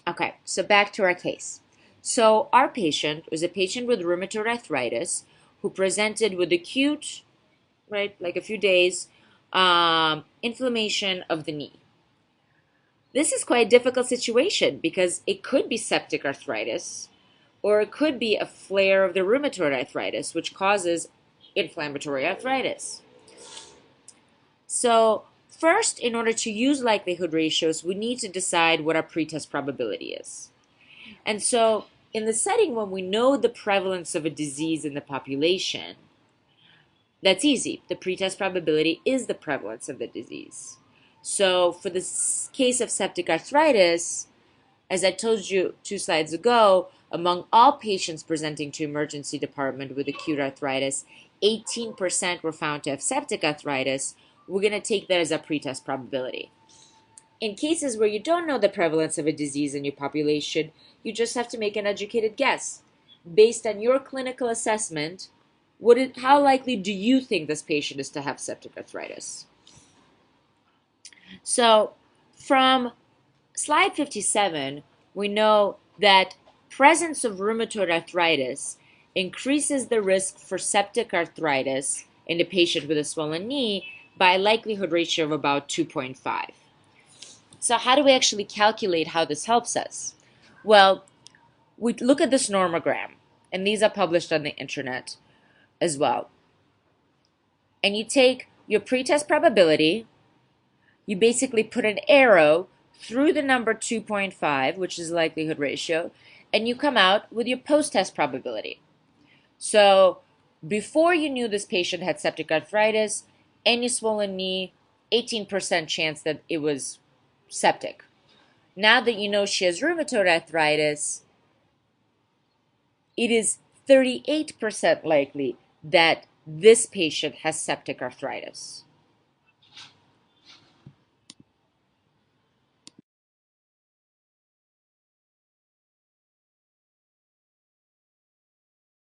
Okay, so back to our case. So our patient was a patient with rheumatoid arthritis who presented with acute, right, like a few days, inflammation of the knee. This is quite a difficult situation because it could be septic arthritis or it could be a flare of the rheumatoid arthritis, which causes inflammatory arthritis. So, first, in order to use likelihood ratios, we need to decide what our pretest probability is. And so, in the setting when we know the prevalence of a disease in the population, that's easy. The pretest probability is the prevalence of the disease. So, for the case of septic arthritis, as I told you 2 slides ago, among all patients presenting to emergency department with acute arthritis, 18% were found to have septic arthritis. We're going to take that as a pretest probability. In cases where you don't know the prevalence of a disease in your population, you just have to make an educated guess. Based on your clinical assessment, how likely do you think this patient is to have septic arthritis? So, from slide 57, we know that presence of rheumatoid arthritis increases the risk for septic arthritis in a patient with a swollen knee by a likelihood ratio of about 2.5. So how do we actually calculate how this helps us? Well, we look at this normogram, and these are published on the internet as well. And you take your pretest probability, you basically put an arrow through the number 2.5, which is the likelihood ratio, and you come out with your post-test probability. So before you knew this patient had septic arthritis, any swollen knee, 18% chance that it was septic. Now that you know she has rheumatoid arthritis, it is 38% likely that this patient has septic arthritis.